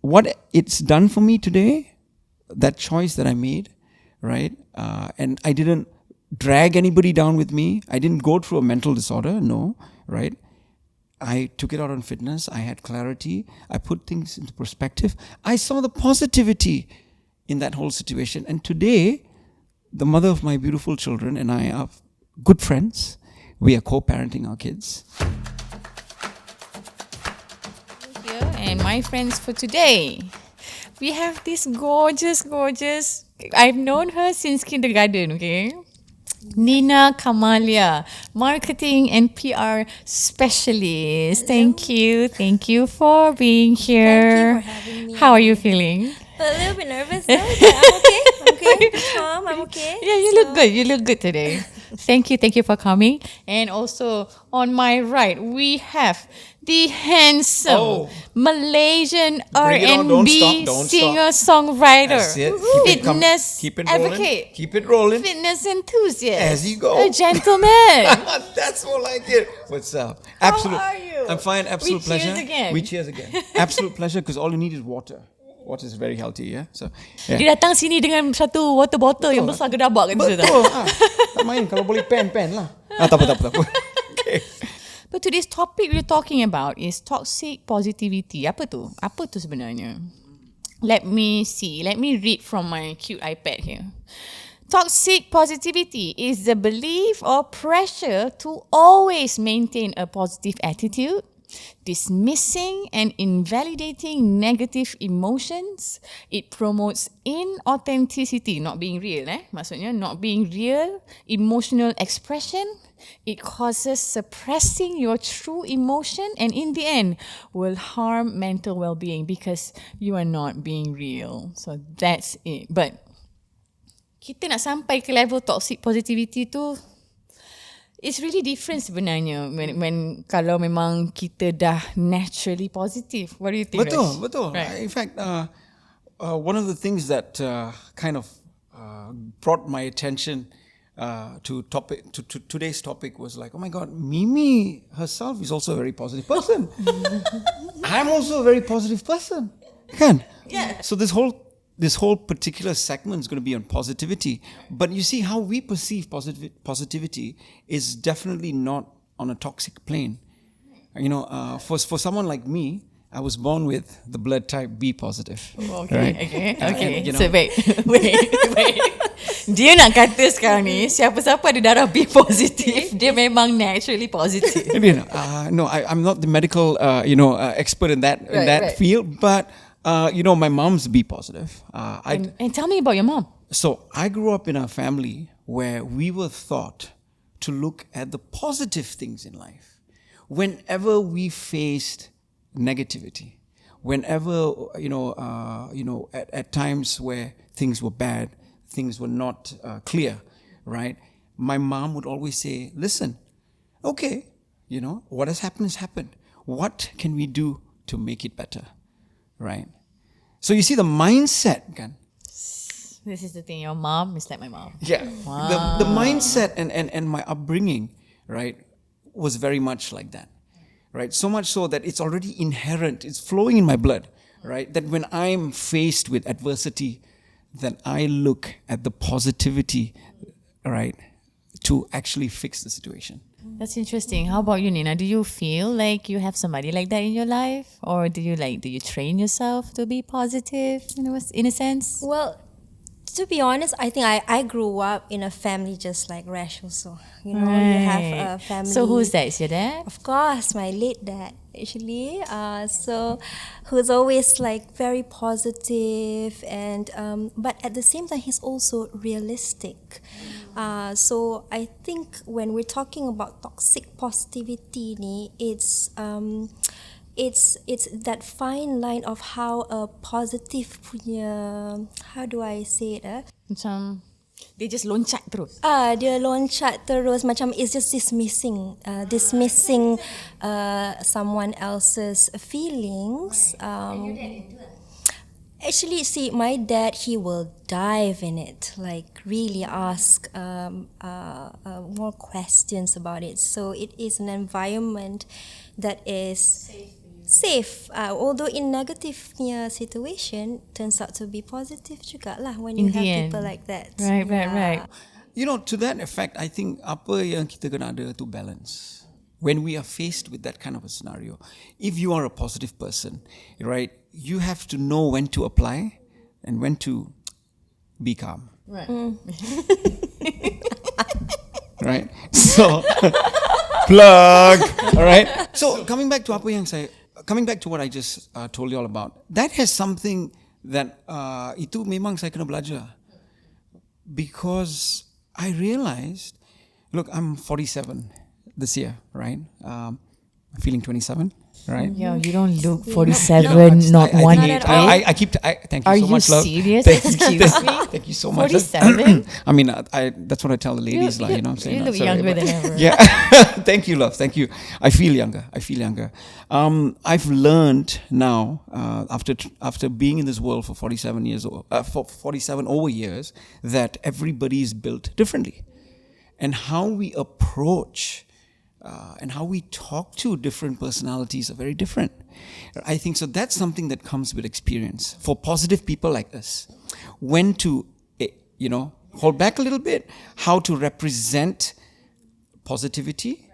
what it's done for me today, that choice that I made, right? And I didn't drag anybody down with me. I didn't go through a mental disorder, no, right? I took it out on fitness. I had clarity. I put things into perspective. I saw the positivity in that whole situation. And today, the mother of my beautiful children and I are good friends. We are co-parenting our kids. Here and my friends for today. We have this gorgeous, I've known her since kindergarten, okay? Nina Kamalia, marketing and PR specialist. Thank you for being here. Thank you for having me. How are you feeling? A little bit nervous though, but I'm okay. Calm, I'm okay. Yeah, you look good today. Thank you for coming. And also on my right, we have the handsome Malaysian R&B singer-songwriter, fitness advocate, Keep it rolling. fitness enthusiast, As you go. a gentleman. That's more like it. What's up? How are you? I'm fine. Absolute We cheers pleasure. again. We cheers again. Absolute pleasure, because all you need is water. Water is very healthy, yeah. So, yeah. Dia datang sini dengan satu water bottle yang besar gedabak kan. Betul. Tak main kalau boleh pen lah. Tak apa. Okay. But today's topic we're talking about is toxic positivity. Apa tu sebenarnya? Let me see. Let me read from my cute iPad here. Toxic positivity is the belief or pressure to always maintain a positive attitude, dismissing and invalidating negative emotions. It promotes inauthenticity, not being real, maksudnya not being real, emotional expression. It causes suppressing your true emotion, and in the end will harm mental well-being because you are not being real. So that's it. But kita nak sampai ke level toxic positivity tu, it's really different sebenarnya when kalau memang kita dah naturally positive. What do you think? Betul. Right. In fact, one of the things that kind of brought my attention to today's topic was like, oh my God, Mimi herself is also a very positive person. I'm also a very positive person. Kan? Yeah. So this whole particular segment is going to be on positivity. But you see, how we perceive positivity is definitely not on a toxic plane. You know, for someone like me, I was born with the blood type B positive. Okay. And, you know, So wait. Dia nak kata sekarang ni, siapa-siapa ada darah B positif, dia memang naturally positive. No, I'm not the medical, expert in that Right. field, but my mom's B positive. And tell me about your mom. So I grew up in a family where we were taught to look at the positive things in life. Whenever we faced negativity, whenever at times where things were bad, things were not clear, right? My mom would always say, "Listen, okay, what has happened has happened. What can we do to make it better?" Right? So you see the mindset, kan? This is the thing, your mom is like my mom. Yeah. Wow. The mindset and my upbringing, right, was very much like that. Right? So much so that it's already inherent, it's flowing in my blood, right? That when I'm faced with adversity, then I look at the positivity, right, to actually fix the situation. That's interesting. How about you, Nina? Do you feel like you have somebody like that in your life? Or do you train yourself to be positive in a sense? Well, to be honest, I think I grew up in a family just like Resh also. You have a family. So who's that? Is your dad? Of course, my late dad actually. So who's always like very positive and but at the same time he's also realistic. So I think when we're talking about toxic positivity ni, it's that fine line of how a positive punya, how do I say it? Macam dia just loncat terus. Dia loncat terus, macam it's just dismissing someone else's feelings. Actually, see, my dad, he will dive in it, like really ask more questions about it. So it is an environment that is safe. Although in negative situation, turns out to be positive juga lah when you In have the people end. like that. Right. You know, to that effect, I think apa yang kita kena ada to balance. When we are faced with that kind of a scenario, if you are a positive person, right, you have to know when to apply and when to be calm. Right. Right? So, plug. All right? So, coming back to what I just told you all about, that has something that itu memang saya kena belajar. Because I realized, look, I'm 47 this year, right? I'm feeling 27, right? Yo, you don't look 47, not I one think bit. thank you Are so you much, love. serious? Thank, Excuse me? thank you so much. 47? I mean, that's what I tell the ladies, you know what I'm saying? You look Sorry, younger but- than ever. Yeah. Thank you, love. Thank you. I feel younger. I've learned now, after being in this world for 47 years, for 47 over years, that everybody is built differently. And how we approach and how we talk to different personalities are very different. I think so. That's something that comes with experience. For positive people like us, when to, hold back a little bit, how to represent positivity,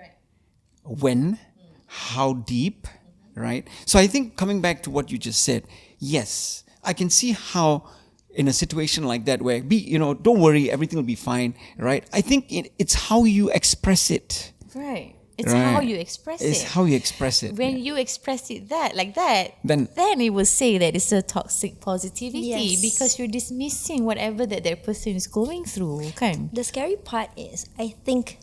when, how deep, right? So I think coming back to what you just said, yes, I can see how in a situation like that where, don't worry, everything will be fine, right? I think it's how you express it. Right. It's how you express it. It's how you express it. When you express it like that, Then it will say that it's a toxic positivity Yes. because you're dismissing whatever that person is going through, kan? The scary part is, I think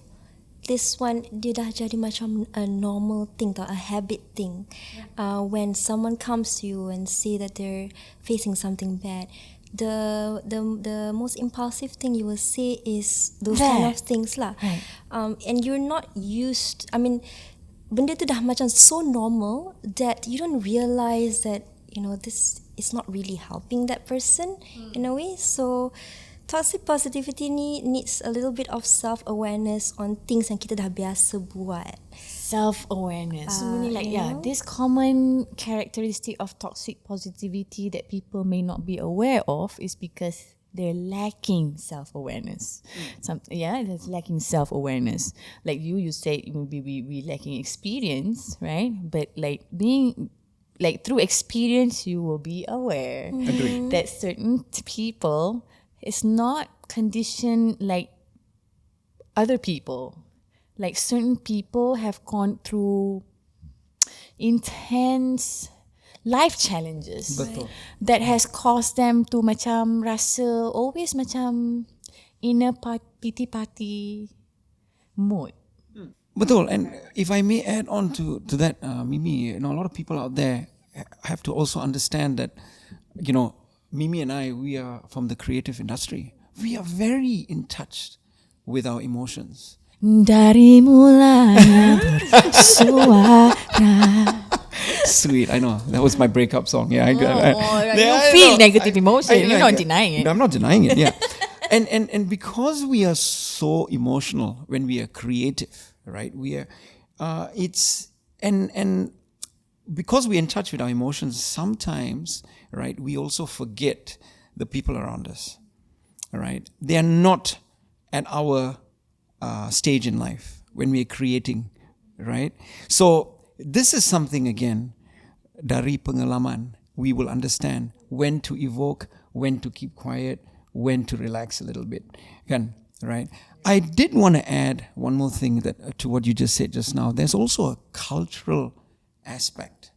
this one dia dah jadi macam a normal thing, a habit thing. When someone comes to you and say that they're facing something bad, the most impulsive thing you will say is those kind of things lah. Right. And you're not used. I mean, benda tu dah macam so normal that you don't realize that this is not really helping that person in a way. So toxic positivity needs a little bit of self-awareness on things yang kita dah biasa buat. Self-awareness. Meaning this common characteristic of toxic positivity that people may not be aware of is because they're lacking self-awareness. There's lacking self-awareness. Like you say maybe we lacking experience, right? But through experience you will be aware that certain people is not conditioned like other people. Like certain people have gone through intense life challenges. Betul. That has caused them to macam rasa always macam in a pity party mood. Betul. And if I may add on to that, Mimi, a lot of people out there have to also understand that, Mimi and I, we are from the creative industry. We are very in touch with our emotions. Dari mulanya bersuara. Sweet, I know. That was my breakup song. Yeah, You I feel know. negative emotion. You're not denying it. No, I'm not denying it. Yeah, and because we are so emotional when we are creative, right? We are, and because we're in touch with our emotions, sometimes, right? We also forget the people around us. All right, they are not at our stage in life when we are creating, right? So this is something again, dari pengalaman, we will understand when to evoke, when to keep quiet, when to relax a little bit. Kan, right? I did want to add one more thing to what you just said just now. There's also a cultural aspect,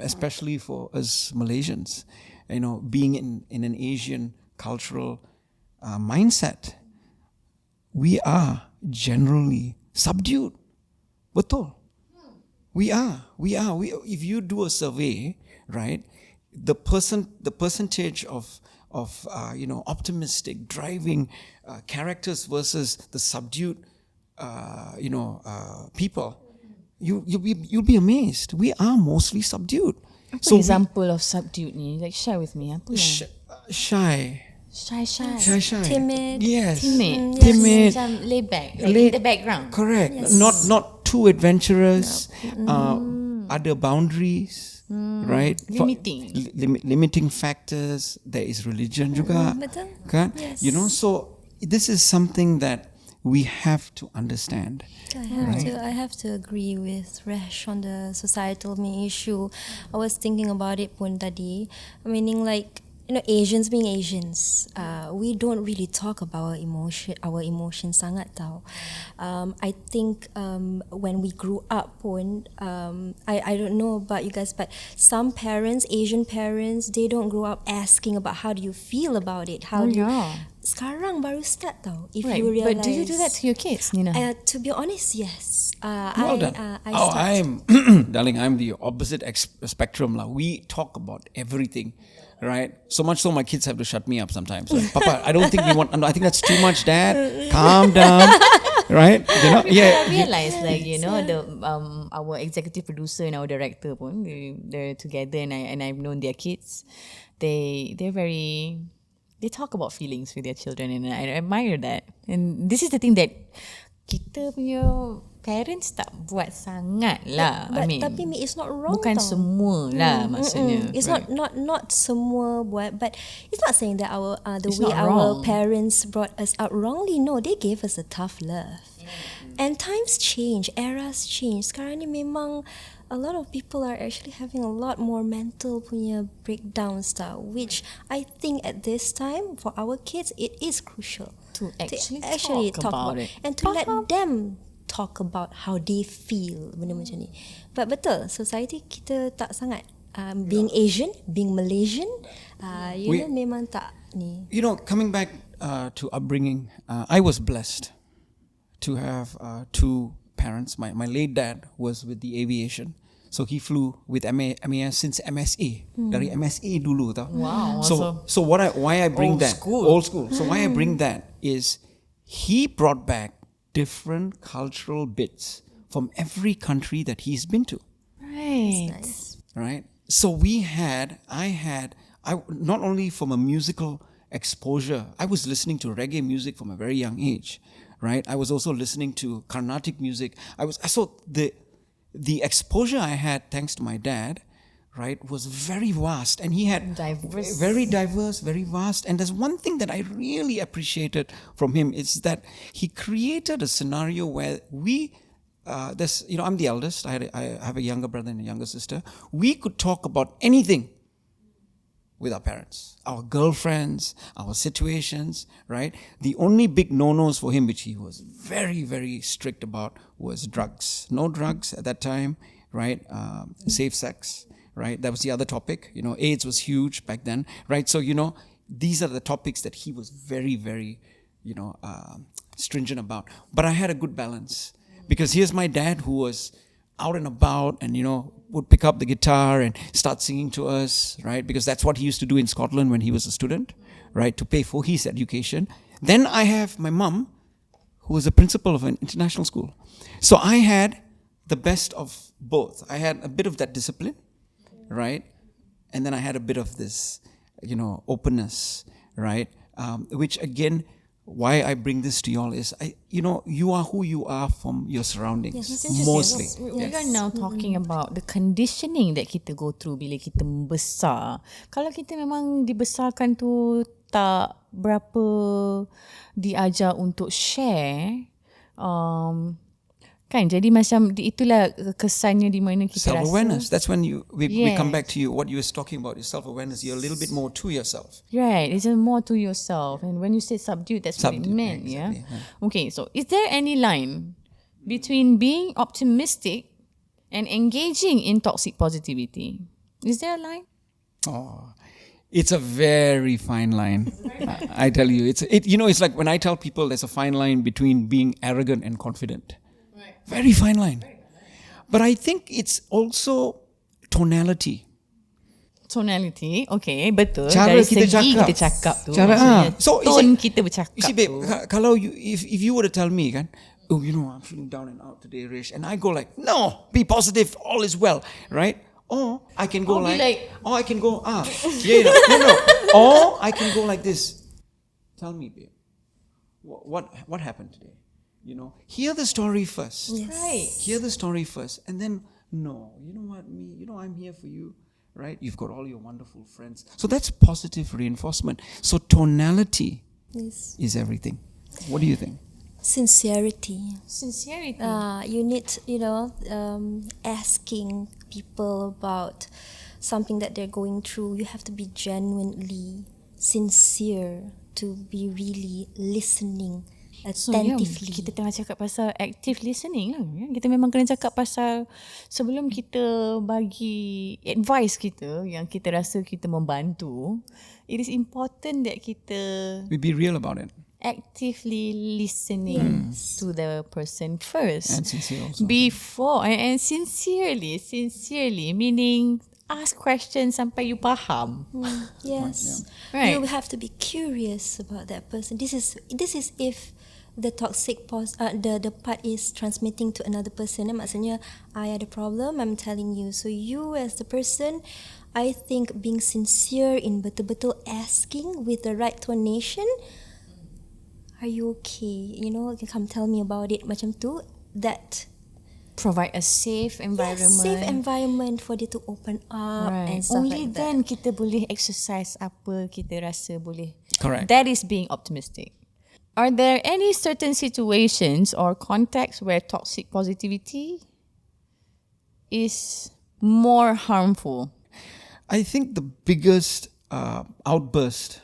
especially for us Malaysians, being in an Asian cultural mindset. We are generally subdued. Betul. We are. If you do a survey, right, the percentage of optimistic, driving characters versus the subdued, people, you'll be amazed. We are mostly subdued. Apa example of subdued ni? Like share with me. Apa yang? Shy. Shy. Timid. Yes. Timid. Timid. Macam laid back. In the background. Correct. Yes. Not too adventurous. Ada boundaries, right? Limiting. Limiting factors. There is religion juga, betul. kan? Yes. You know, so this is something that we have to understand. I have to agree with Resh on the societal issue. I was thinking about it pun tadi, meaning like, you know, Asians being Asians, we don't really talk about our emotions sangat tau. I think when we grew up pun, I don't know about you guys, but some parents, Asian parents, they don't grow up asking about how do you feel about it. How do you, sekarang baru start tau. If you realize. But do you do that to your kids, Nina? To be honest, yes. Well done. I'm, darling, I'm the opposite spectrum lah. We talk about everything, right? So much so my kids have to shut me up sometimes. Like, Papa, I don't think we want. I think that's too much, Dad. Calm down, right? You know, yeah. I realize, like, you know, the our executive producer and our director pun, they're together, and I've known their kids. They're very. They talk about feelings with their children, and I admire that. And this is the thing that kita punya parents tak buat sangat lah. But, I mean, tapi it's not wrong bukan tau. semua lah maksudnya. It's not semua buat, but it's not saying that our the It's way not our wrong. parents brought us up wrongly. No, they gave us a tough love. And times change, eras change. Sekarang ni memang a lot of people are actually having a lot more mental punya breakdowns tau, which I think at this time for our kids it is crucial To actually talk talk about it. and to let them talk about how they feel, benda macam ni. But betul, society kita tak sangat being Asian, being Malaysian, you know, memang tak ni. You know, coming back to upbringing, I was blessed to have two parents. My late dad was with the aviation. So he flew with MAS since MSA. Dari MSA dulu tau. Wow. So why I bring Old that school. old school. So why I bring that is he brought back different cultural bits from every country that he's been to. Right. Right? So I not only from a musical exposure, I was listening to reggae music from a very young age, right? I was also listening to Carnatic music. So the exposure I had thanks to my dad, right, was very vast, and he had very diverse, very vast. And there's one thing that I really appreciated from him is that he created a scenario where I'm the eldest. I have a younger brother and a younger sister. We could talk about anything with our parents, our girlfriends, our situations, right? The only big no-nos for him, which he was very, very strict about, was drugs. No drugs at that time, right? Safe sex, right? That was the other topic. You know, AIDS was huge back then, right? So, you know, these are the topics that he was very, very, stringent about. But I had a good balance. Because here's my dad who was out and about and, would pick up the guitar and start singing to us, right? Because that's what he used to do in Scotland when he was a student, right? To pay for his education. Then I have my mum, who was a principal of an international school. So I had the best of both. I had a bit of that discipline, right? And then I had a bit of this, openness, right? Which again, why I bring this to y'all is, you are who you are from your surroundings, mostly. We are now talking about the conditioning that kita go through bila kita membesar. Kalau kita memang dibesarkan tu tak berapa diajar untuk share, kan, jadi macam itulah kesannya di mana kita self-awareness. rasa. That's when we come back to you. What you were talking about is self-awareness. You're a little bit more to yourself. Right, it's more to yourself. And when you say subdued, that's what it meant. Exactly, Yeah. Okay, so is there any line between being optimistic and engaging in toxic positivity? Is there a line? Oh, it's a very fine line. I tell you, it's like when I tell people there's a fine line between being arrogant and confident. Very fine line. But I think it's also tonality. Tonality, okay, betul. Cara Dari kita segi cakap. kita cakap tu. So tone kita bercakap you see, babe, tu. kalau if you were to tell me, kan, I'm feeling down and out today, Resh, and I go like, no, be positive, all is well, right? Or I can go Or like, no. Or I can go like this. Tell me, babe, what happened today? Hear the story first. Yes. Right. Hear the story first, and then No, you know what, I'm here for you, right? You've got all your wonderful friends. So that's positive reinforcement. So tonality is everything. What do you think? Sincerity. Sincerity. You need, asking people about something that they're going through. You have to be genuinely sincere to be really listening So yeah, attentively. kita tengah cakap pasal active listening lah. Ya. Kita memang kena cakap pasal sebelum kita bagi advice kita yang kita rasa kita membantu, it is important that kita We be real about it. actively listening to the person first. And sincere also. Before and sincerely, meaning ask questions sampai you faham. Yes. Right. You have to be curious about that person. This is if the toxic the part is transmitting to another person. Maksudnya, I had a problem, I'm telling you. So you as the person, I think being sincere in betul-betul asking with the right tonation, are you okay? Come tell me about it. Macam tu, that Provide a safe environment. safe environment for they to open up and stuff Only like that. then kita boleh exercise apa kita rasa boleh. Correct. That is being optimistic. Are there any certain situations or contexts where toxic positivity is more harmful? I think the biggest outburst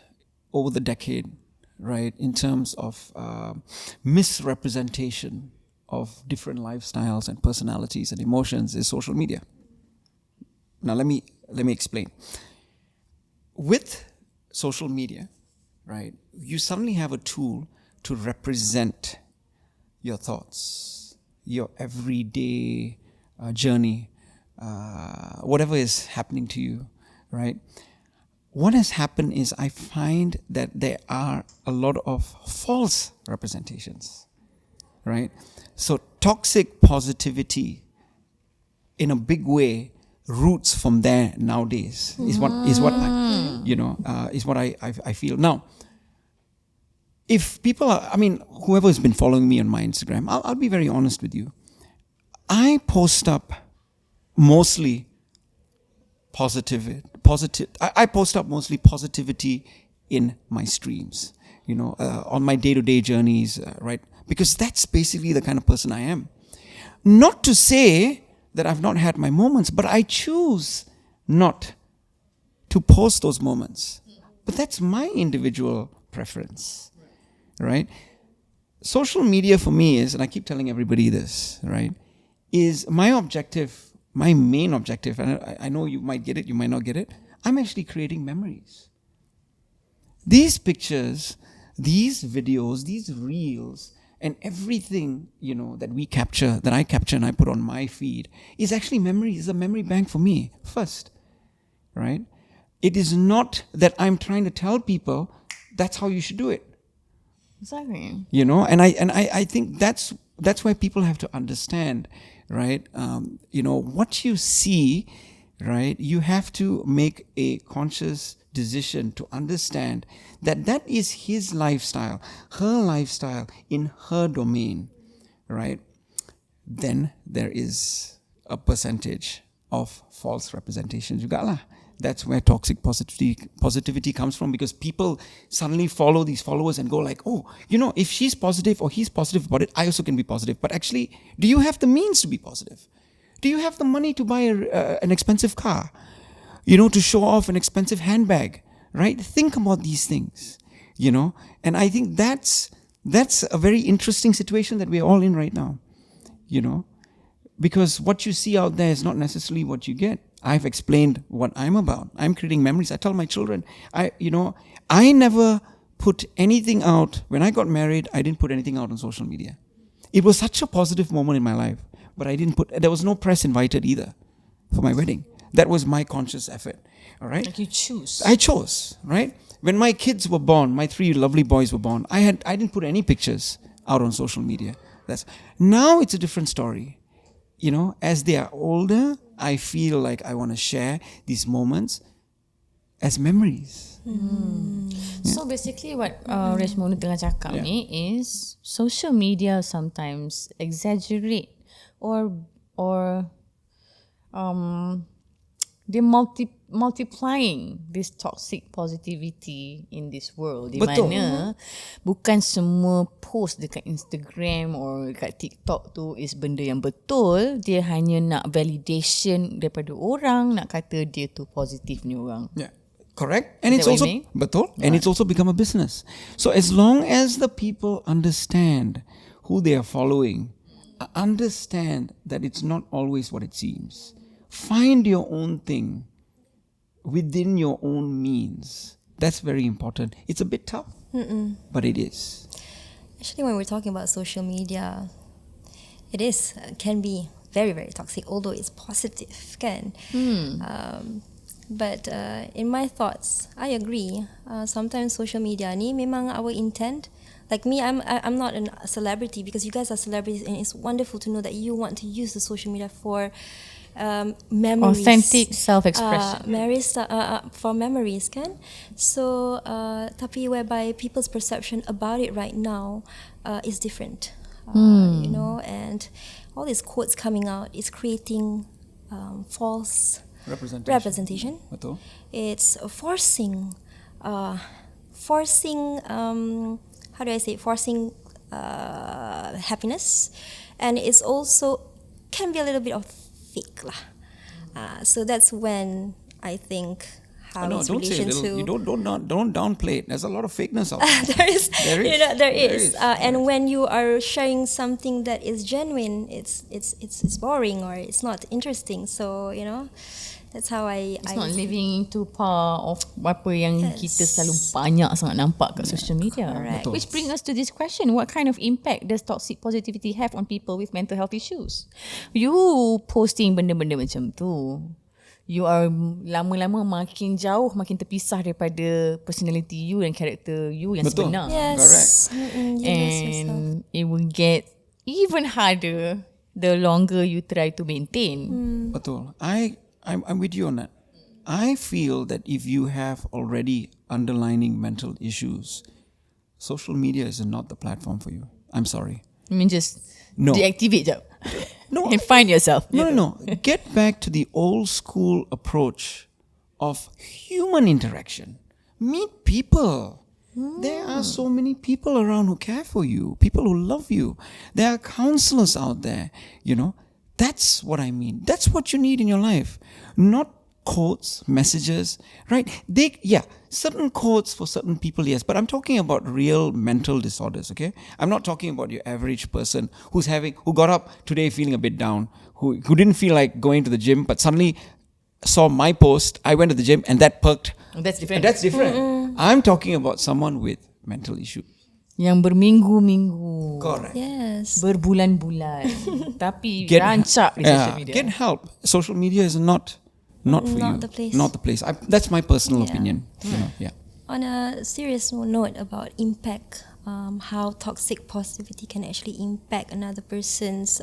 over the decade, right, in terms of misrepresentation of different lifestyles and personalities and emotions is social media. Now let me explain. With social media, right, you suddenly have a tool to represent your thoughts, your everyday journey, whatever is happening to you, right? What has happened is I find that there are a lot of false representations, right? So toxic positivity, in a big way, roots from there nowadays. Is what I feel now. If people are, whoever has been following me on my Instagram, I'll be very honest with you. I post up mostly I post up mostly positivity in my streams, on my day-to-day journeys, right? Because that's basically the kind of person I am. Not to say that I've not had my moments, but I choose not to post those moments. But that's my individual preference, right? Social media for me is, and I keep telling everybody this, right, is my main objective, and I know you might get it, you might not get it, I'm actually creating memories. These pictures, these videos, these reels, and everything, that we capture, that I capture and I put on my feed is actually memories, is a memory bank for me first, right? It is not that I'm trying to tell people that's how you should do it. Exactly. And I think that's why people have to understand, right? What you see, right? You have to make a conscious decision to understand that is his lifestyle, her lifestyle in her domain, right? Then there is a percentage of false representations juga lah. That's where toxic positivity comes from, because people suddenly follow these followers and go like, oh, if she's positive or he's positive about it, I also can be positive. But actually, do you have the means to be positive? Do you have the money to buy an expensive car? To show off an expensive handbag, right? Think about these things, And I think that's a very interesting situation that we're all in right now, Because what you see out there is not necessarily what you get. I've explained what I'm about. I'm creating memories. I tell my children, I never put anything out. When I got married, I didn't put anything out on social media. It was such a positive moment in my life, but there was no press invited either for my wedding. That was my conscious effort. All right. Like you choose. I chose, right? When my kids were born, my 3 lovely boys were born, I didn't put any pictures out on social media. Now it's a different story. As they are older, I feel like I want to share these moments as memories. So basically what Reshmonu tengah cakap ni is social media sometimes exaggerate or Dia multiplying this toxic positivity in this world, di Betul. mana bukan semua post dekat Instagram or dekat TikTok tu is benda yang betul. Dia hanya nak validation daripada orang, nak kata dia tu positif ni orang. Yeah. Correct. And Is it's that what also you mean? betul. And it's also become a business. So as long as the people understand who they are following, understand that it's not always what it seems. Find your own thing within your own means. That's very important. It's a bit tough, but it is. Actually, when we're talking about social media, it is can be very, very toxic, although it's positive, kan? But in my thoughts, I agree. Sometimes social media ni memang our intent. Like me, I'm not a celebrity because you guys are celebrities, and it's wonderful to know that you want to use the social media for memories, Authentic self-expression. For memories, kan? So, tapi whereby people's perception about it right now is different, you know, and all these quotes coming out is creating false representation. Betul. It's forcing how do I say it? Forcing happiness, and it's also can be a little bit of fake lah. So that's when I think how No, it's don't say relation little. to You don't downplay it. There's a lot of fakeness out there. there is, There is. you know, there There is. is. And when you are sharing something that is genuine, it's boring or it's not interesting. So you know, that's how It's not living into part of apa yang kita selalu banyak sangat nampak kat social media. Correct. Which brings us to this question: what kind of impact does toxic positivity have on people with mental health issues? You posting benda-benda macam tu, you are lama-lama makin jauh, makin terpisah daripada personality you dan karakter you yang Betul. sebenar. Yes. You lose yourself. And it will get even harder the longer you try to maintain. Betul. I'm with you on that. I feel that if you have already underlying mental issues, social media is not the platform for you. I'm sorry. I mean, just No. deactivate jap. No. And find yourself. No. Get back to the old school approach of human interaction. Meet people. There are so many people around who care for you, people who love you. There are counselors out there, you know. That's what I mean. That's what you need in your life. Not quotes, messages, right? Certain quotes for certain people, yes, but I'm talking about real mental disorders, okay? I'm not talking about your average person who got up today feeling a bit down, who didn't feel like going to the gym, but suddenly saw my post, I went to the gym, and that perked. That's different. That's different. I'm talking about someone with mental issues. Yang berminggu-minggu. Correct. Yes. Berbulan-bulan. Tapi rancak di social media. Get help. Social media is not for you. Not the place. Not the place. That's my personal opinion. You know, yeah. On a serious note about impact, how toxic positivity can actually impact another person's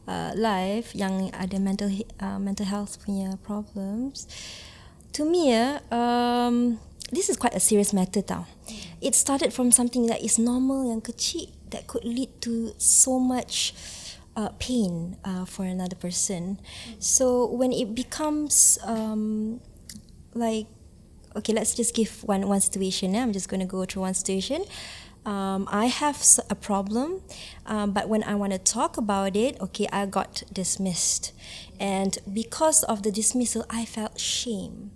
life yang ada mental health punya problems. To me, this is quite a serious matter tau. It started from something that is normal yang kecil that could lead to so much pain for another person. So when it becomes like, okay, let's just give one situation. I'm just going to go through one situation. I have a problem, but when I want to talk about it, okay, I got dismissed. And because of the dismissal, I felt shame.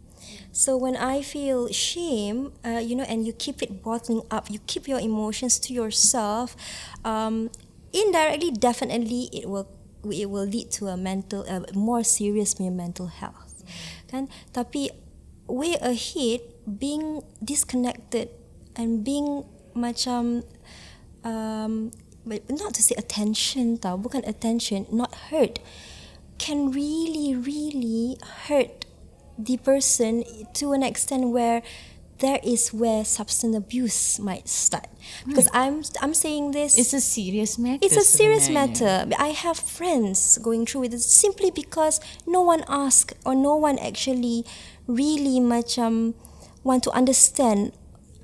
So when I feel shame, and you keep it bottling up, you keep your emotions to yourself, indirectly, definitely, it will lead to a more serious mental health. Kan? Tapi way ahead, being disconnected and being macam not to say attention tau, bukan attention, not heard, can really, really hurt the person to an extent where there is where substance abuse might start. Because I'm saying this, It's a serious matter. it's a serious sebenarnya. matter. I have friends going through with it simply because no one asked or no one actually really macam want to understand.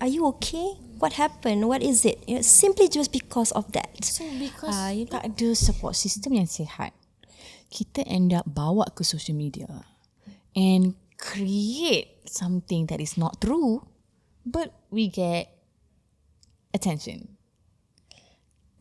Are you okay? What happened? What is it? Simply just because of that. So because you know. tak ada support system yang sihat. kita end up bawa ke social media and create something that is not true, but we get attention.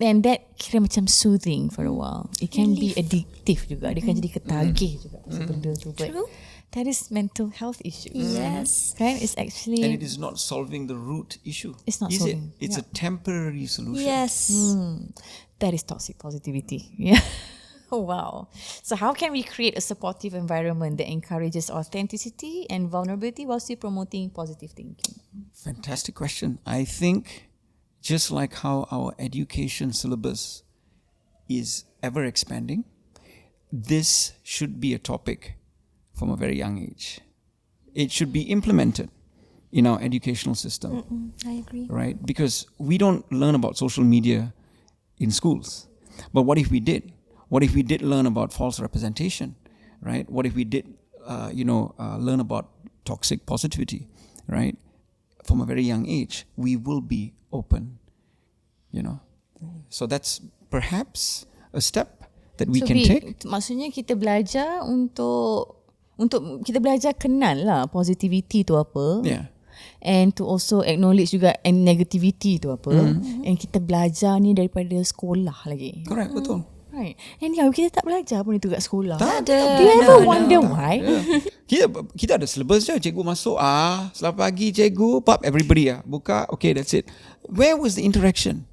And that kira macam soothing for a while. It can be addictive juga. Dia kan jadi ketagih juga benda tu. But True. that is mental health issues. Yes. Kan? It's actually... And it is not solving the root issue. It's not is solving, it? It's a temporary solution. Yes. That is toxic positivity. Yeah. Oh, wow. So how can we create a supportive environment that encourages authenticity and vulnerability while still promoting positive thinking? Fantastic question. I think just like how our education syllabus is ever expanding, this should be a topic from a very young age. It should be implemented in our educational system, I agree. right? Because we don't learn about social media in schools. But what if we did? What if we did learn about false representation, right? What if we did, learn about toxic positivity, right? From a very young age, we will be open, So that's perhaps a step that we can take. Maksudnya kita belajar untuk kita belajar kenal lah positivity tu apa. Yeah. And to also acknowledge juga negativity tu apa. And kita belajar ni daripada sekolah lagi. Correct, betul. Right. And kita tak belajar pun itu kat sekolah. Tak Do you ever wonder why? Yeah. Kita ada syllabus je. Cikgu masuk, selamat pagi cikgu, everybody buka, okay, that's it. Where was the interaction?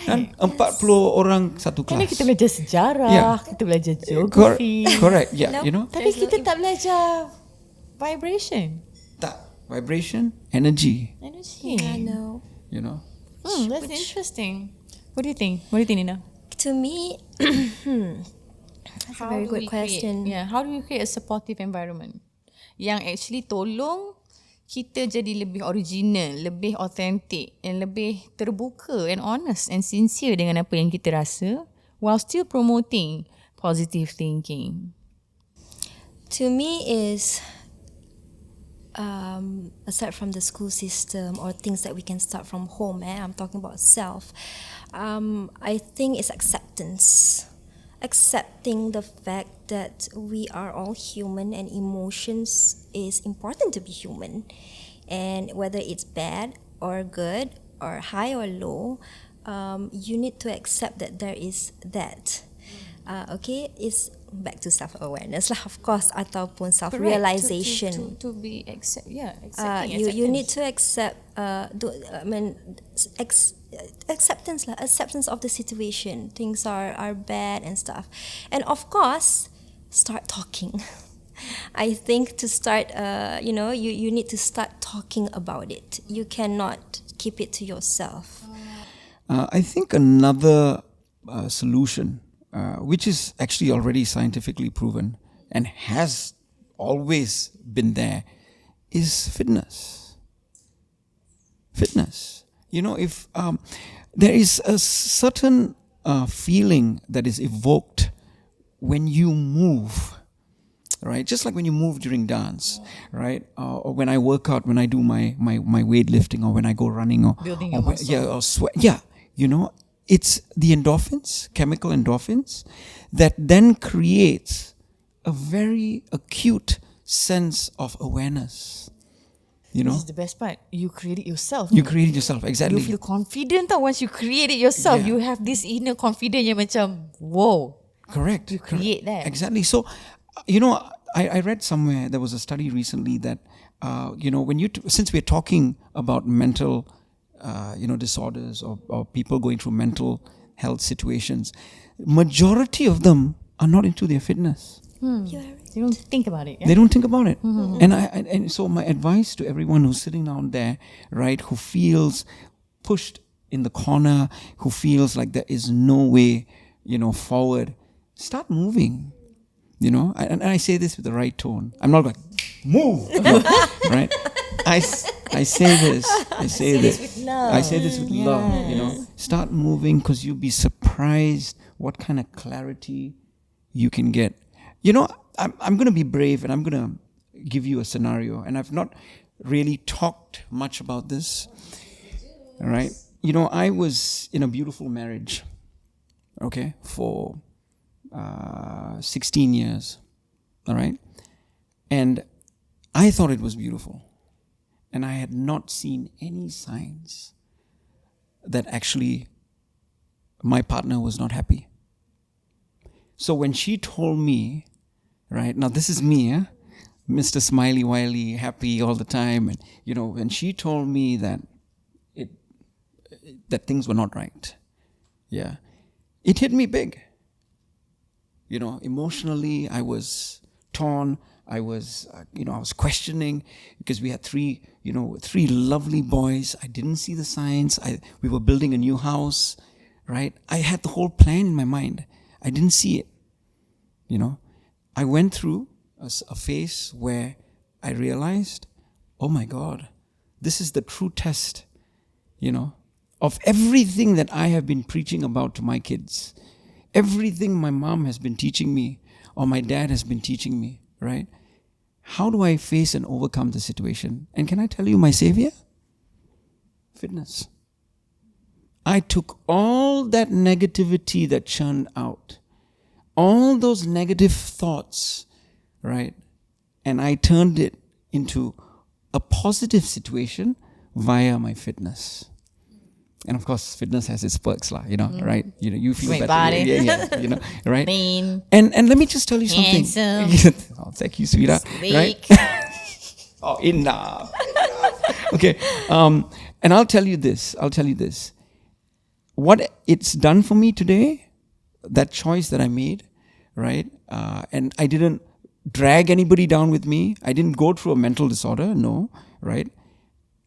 Kan 40 orang satu kelas. Kerana kita belajar sejarah, kita belajar geografi. Correct, yeah, Tapi kita tak belajar vibration. Tak, vibration, energy, Yeah, no. That's interesting. What do you think? Nina? To me, that's a very do good we question. How do we create a supportive environment yang actually tolong kita jadi lebih original, lebih authentic and lebih terbuka and honest and sincere dengan apa yang kita rasa while still promoting positive thinking? To me is aside from the school system or things that we can start from home, I'm talking about self. I think it's acceptance. Accepting the fact that we are all human and emotions is important to be human. And whether it's bad or good or high or low, you need to accept that there is that. Okay, it's back to self-awareness lah, of course, ataupun self-realization. To be accepting You need to accept acceptance lah, acceptance of the situation. Things are bad and stuff, and of course start talking. I think to start you need to start talking about it. You cannot keep it to yourself. I think another solution, which is actually already scientifically proven and has always been there, is fitness. If there is a certain feeling that is evoked when you move, right? Just like when you move during dance, right? Or when I work out, when I do my weightlifting, or when I go running, or building your muscle. or sweat. Yeah, it's the endorphins, chemical endorphins, that then creates a very acute sense of awareness. This is the best part. You create it yourself. You create it yourself, exactly. You feel confident once you create it yourself. Yeah. You have this inner confidence yang macam, whoa. Correct. You create that. Exactly. So, I read somewhere, there was a study recently that, since we're talking about mental, disorders or people going through mental health situations, majority of them are not into their fitness. They don't think about it. Yeah? They don't think about it. And so my advice to everyone who's sitting down there, right, who feels pushed in the corner, who feels like there is no way, forward, start moving. And I say this with the right tone. I'm not like, move, right? I say this. I say this with love. I say this with love. Start moving, because you'll be surprised what kind of clarity you can get. I'm going to be brave, and I'm going to give you a scenario. And I've not really talked much about this. All right. I was in a beautiful marriage, okay, for 16 years. All right. And I thought it was beautiful. And I had not seen any signs that actually my partner was not happy. So when she told me, right, now this is me, Mr. Smiley Wiley, happy all the time. And, when she told me that that things were not right, it hit me big. Emotionally, I was torn. I was questioning because we had three lovely boys. I didn't see the signs. We were building a new house, right? I had the whole plan in my mind. I didn't see it. I went through a phase where I realized, oh my God, this is the true test, of everything that I have been preaching about to my kids. Everything my mom has been teaching me or my dad has been teaching me, right? How do I face and overcome the situation? And can I tell you my savior? Fitness. I took all that negativity that churned out, all those negative thoughts, right? And I turned it into a positive situation via my fitness. And of course, fitness has its perks, right? You feel Great better. body. Yeah, right? Lean. And let me just tell you something. Handsome. Oh, thank you, sweetheart. Right? Sleek. Oh, enough. Okay. And I'll tell you this. What it's done for me today, that choice that I made, right? And I didn't drag anybody down with me. I didn't go through a mental disorder. No, right?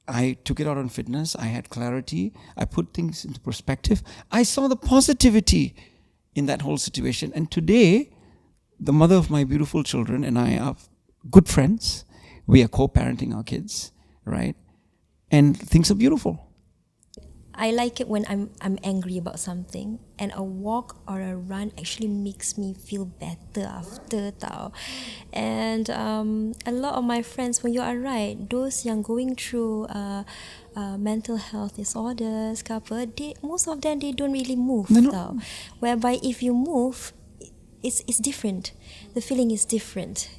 I took it out on fitness. I had clarity. I put things into perspective. I saw the positivity in that whole situation. And today, the mother of my beautiful children and I are good friends. We are co-parenting our kids, right? And things are beautiful. I like it when I'm angry about something, and a walk or a run actually makes me feel better after tau. And a lot of my friends, when you are right, those yang going through mental health disorders, most of them they don't really move tau. Whereby if you move, it's different. The feeling is different,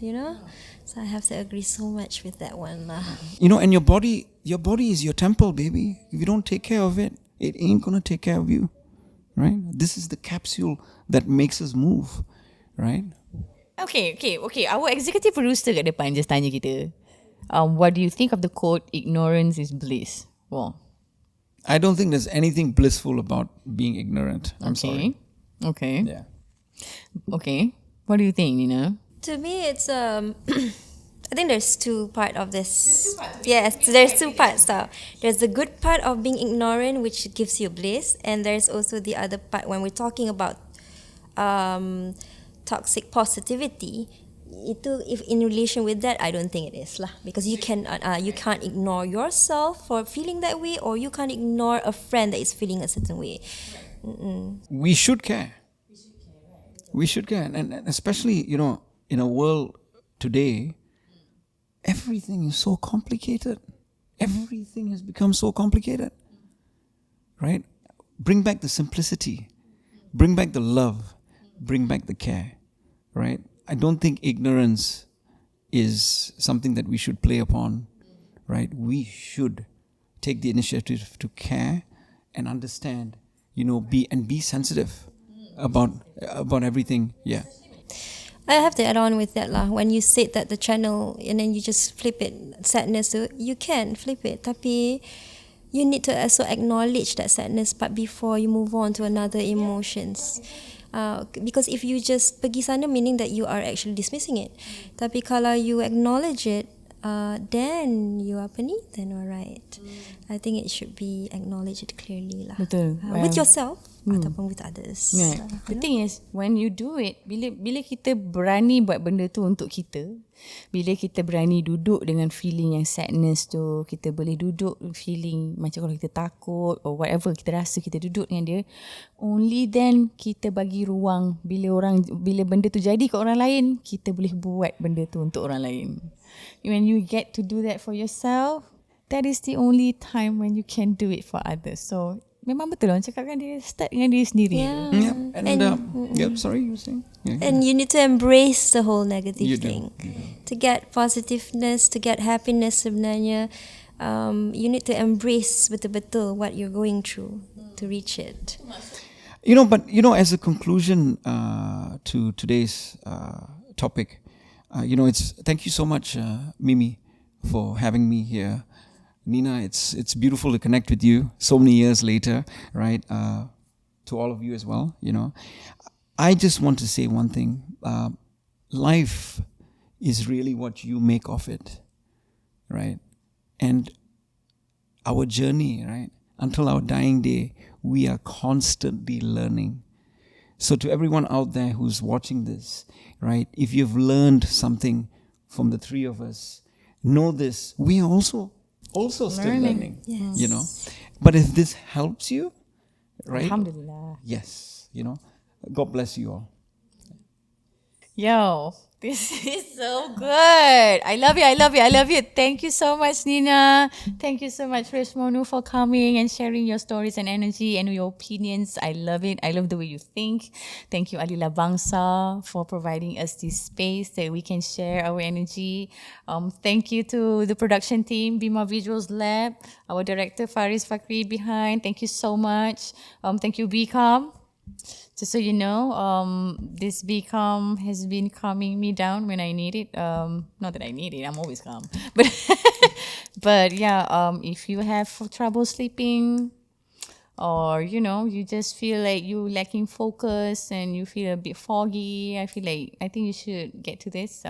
So I have to agree so much with that one lah. And your body is your temple, baby. If you don't take care of it, it ain't gonna take care of you, right? This is the capsule that makes us move, right? Okay. Our executive producer kat depan just tanya kita, what do you think of the quote, ignorance is bliss? Well, I don't think there's anything blissful about being ignorant. I'm sorry. Okay. Yeah. Okay. What do you think, Nina? To me, it's I think there's two parts of this. Yes, there's two parts. So there's the good part of being ignorant, which gives you bliss, and there's also the other part when we're talking about toxic positivity. If in relation with that, I don't think it is lah, because you can't ignore yourself for feeling that way, or you can't ignore a friend that is feeling a certain way. We should care. We should care, and especially in a world today, everything is so complicated. Everything has become so complicated, right? Bring back the simplicity, bring back the love, bring back the care, right? I don't think ignorance is something that we should play upon, right? We should take the initiative to care and understand, be sensitive about everything. Yeah. I have to add on with that lah. When you said that the channel and then you just flip it, sadness, you can flip it. Tapi you need to also acknowledge that sadness part before you move on to another emotions. Because if you just pergi sana, meaning that you are actually dismissing it. Tapi kalau you acknowledge it, then you then alright. I think it should be acknowledged clearly lah. Betul. With yourself ataupun with others. Yeah. The thing is, when you do it, bila kita berani buat benda tu untuk kita, bila kita berani duduk dengan feeling yang sadness tu, kita boleh duduk feeling macam kalau kita takut or whatever kita rasa, kita duduk dengan dia, only then kita bagi ruang bila benda tu jadi kat orang lain, kita boleh buat benda tu untuk orang lain. When you get to do that for yourself, that is the only time when you can do it for others. So memang betul orang cakap kan dia start dengan diri sendiri. Yeah. Yeah. And sorry, you were saying? Yeah. And you need to embrace the whole negative You do. thing. To get positiveness, to get happiness sebenarnya, you need to embrace betul-betul what you're going through to reach it. But as a conclusion to today's topic, it's thank you so much, Mimi, for having me here. Nina, it's beautiful to connect with you so many years later, right? To all of you as well, I just want to say one thing. Life is really what you make of it, right? And our journey, right? Until our dying day, we are constantly learning. So to everyone out there who's watching this, right? If you've learned something from the three of us, know this, we are also still learning, Yes. But if this helps you, right? Alhamdulillah. Yes, God bless you all. Yo, this is so good. I love you. Thank you so much, Nina. Thank you so much, Reshmonu, for coming and sharing your stories and energy and your opinions. I love it. I love the way you think. Thank you, Alila Bangsa, for providing us this space that we can share our energy. Thank you to the production team, Bima Visuals Lab, our director, Faris Fakri behind. Thank you so much. Thank you, Bcom. Just so you know, this be calm has been calming me down when I need it. Not that I need it, I'm always calm. But yeah, if you have trouble sleeping, or you just feel like you lacking focus and you feel a bit foggy, I think you should get to this.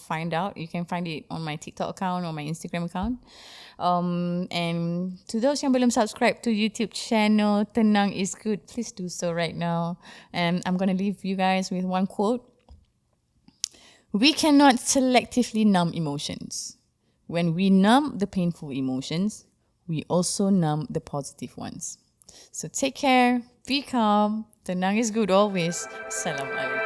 Find out. You can find it on my TikTok account or my Instagram account. And to those yang belum subscribe to YouTube channel Tenang is Good, please do so right now. And I'm gonna leave you guys with one quote. We cannot selectively numb emotions. When we numb the painful emotions, we also numb the positive ones. So take care, be calm, tenang is good always. Assalamualaikum.